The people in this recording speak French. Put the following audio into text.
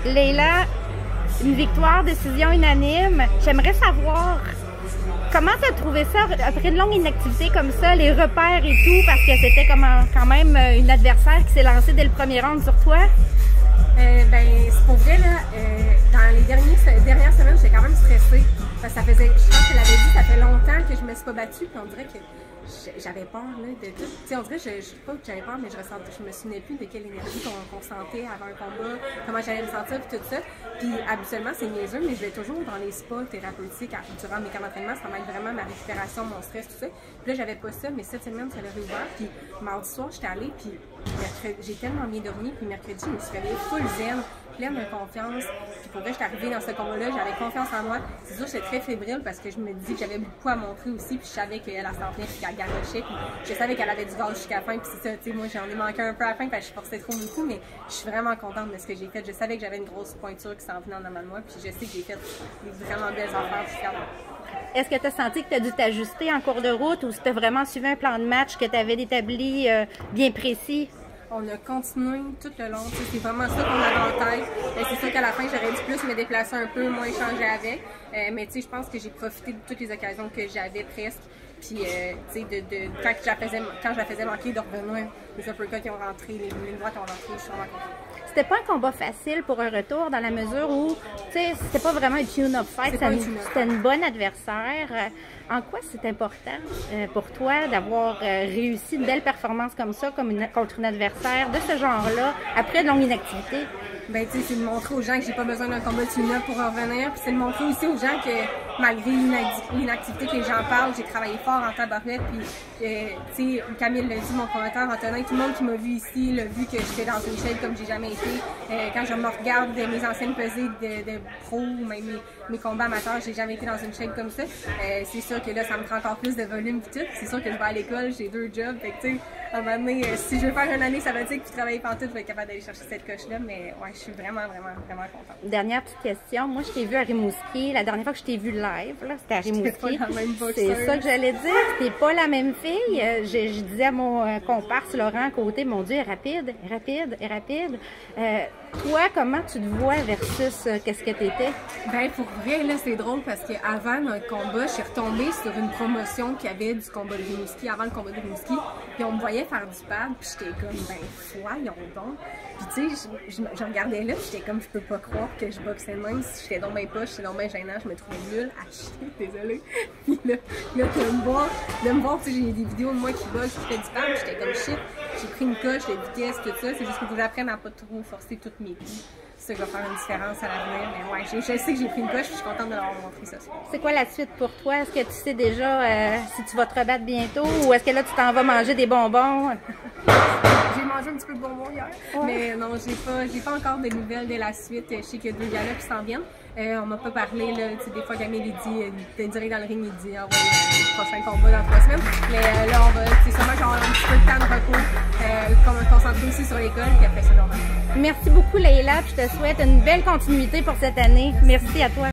Leila, une victoire, décision unanime. J'aimerais savoir comment tu as trouvé ça après une longue inactivité comme ça, les repères et tout, parce que c'était quand même une adversaire qui s'est lancée dès le premier round sur toi? Ben, c'est pour vrai, là, dans les dernières semaines, j'étais quand même stressée. Parce que ça faisait, je pense que l'avais dit, ça fait longtemps que je me suis pas battue, puis on dirait que j'avais peur là, de tout. Tu sais, on dirait, je sais pas que j'avais peur, mais je me souvenais plus de quelle énergie qu'on sentait avant un combat, comment j'allais me sentir, puis tout ça. Puis habituellement, c'est niaiseux, mais je vais toujours dans les spas thérapeutiques durant mes camps d'entraînement, ça m'aide vraiment ma récupération, mon stress, tout ça. Puis là, j'avais pas ça, mais cette semaine, ça l'a réouvert. Puis mardi soir, j'étais allée, puis j'ai tellement bien dormi, puis mercredi, je me suis réveillée full zen, pleine de confiance. Puis pour vrai, j'étais arrivée dans ce combat-là, j'avais confiance en moi. C'est sûr, j'étais très fébrile parce que je me dis que j'avais beaucoup à montrer aussi, puis je savais qu'elle s'en tenait, puis qu'elle garochait, puis je savais qu'elle avait du gaz jusqu'à la fin, puis c'est ça, tu sais, moi j'en ai manqué un peu à la fin, parce que je forçais trop beaucoup, mais je suis vraiment contente de ce que j'ai fait. Je savais que j'avais une grosse pointure qui s'en venait en avant de moi, puis je sais que j'ai fait des vraiment belles affaires, puis je suis fière de moi. Est-ce que tu as senti que tu as dû t'ajuster en cours de route ou c'était vraiment suivi un plan de match que tu avais établi bien précis? On a continué tout le long, c'est vraiment ça qu'on avait en tête. C'est sûr qu'à la fin, j'aurais dû plus me déplacer un peu, moins échanger avec. Mais tu sais, je pense que j'ai profité de toutes les occasions que j'avais presque. Puis, tu sais, quand je la faisais manquer de revenir, les uppercuts qui ont rentré, les lignes droites qui ont rentré, je suis vraiment contente. C'était pas un combat facile pour un retour dans la mesure où, tu sais, c'était pas vraiment un tune-up fight, c'était une bonne adversaire. En quoi c'est important pour toi d'avoir réussi une belle performance comme ça, contre une adversaire de ce genre-là, après une longue inactivité? Ben, tu sais, c'est de montrer aux gens que j'ai pas besoin d'un combat tune-up pour en revenir, puis c'est de montrer aussi aux gens que malgré l'inactivité que les gens parlent, j'ai travaillé fort en tabarouette, puis tu sais, Camille l'a dit, mon commentaire, Antonin, tout le monde qui m'a vu ici l'a vu que j'étais dans une chaîne comme j'ai jamais été. Quand je me regarde mes anciennes pesées de pro ou même mes combats amateurs, j'ai jamais été dans une chaîne comme ça. C'est sûr que là, ça me prend encore plus de volume et tout. C'est sûr que je vais à l'école, j'ai 2 jobs, fait que tu sais, à un moment donné, si je veux faire une année sabbatique puis travailler pantoute, je vais être capable d'aller chercher cette coche-là, mais ouais, je suis vraiment contente. Dernière petite question, moi je t'ai vu à Rimouski, la dernière fois que je t'ai vu live, c'était à Rimouski. C'est ça que j'allais dire, t'es pas la même fille. Je disais à mon comparse Laurent à côté, mon Dieu, rapide. Toi, comment tu te vois versus qu'est-ce que t'étais? Ben pour vrai, là, c'est drôle parce qu'avant notre combat, je suis retombée sur une promotion qu'il y avait du combat de Rimouski, avant le combat de Rimouski, puis on me voyait faire du pad, puis j'étais comme, ben, voyons donc. Puis tu sais, je regardais là, puis j'étais comme, je peux pas croire que je boxais de même, si j'étais dans mes poches, j'étais dans mes gênant, je me trouvais nulle à chier, désolée. Puis là, de me voir, tu sais, j'ai des vidéos de moi qui boxe, qui fait du pad, puis j'étais comme shit, j'ai pris une coche de vitesse, tout ça, c'est juste que vous apprenez à pas trop forcer toutes mes coups. C'est ça qui va faire une différence à l'avenir, mais ouais, je sais que j'ai pris une coche, je suis contente de l'avoir montré ça. C'est quoi la suite pour toi? Est-ce que tu sais déjà si tu vas te rebattre bientôt ou est-ce que là tu t'en vas manger des bonbons? J'ai mangé un petit peu de bonbons hier, mais non, j'ai pas encore de nouvelles de la suite. Je sais qu'il y a 2 galas qui s'en viennent. On m'a pas parlé, là, des fois Camille il dit, direct dans le ring, il dit, ah ouais, le prochain combat dans 3 semaines. Mais là, c'est sûrement qu'on va avoir un petit peu de temps de repos, qu'on va me concentrer aussi sur l'école, puis après ça, normal. Merci beaucoup, Leila, puis je te souhaite une belle continuité pour cette année. Merci à toi.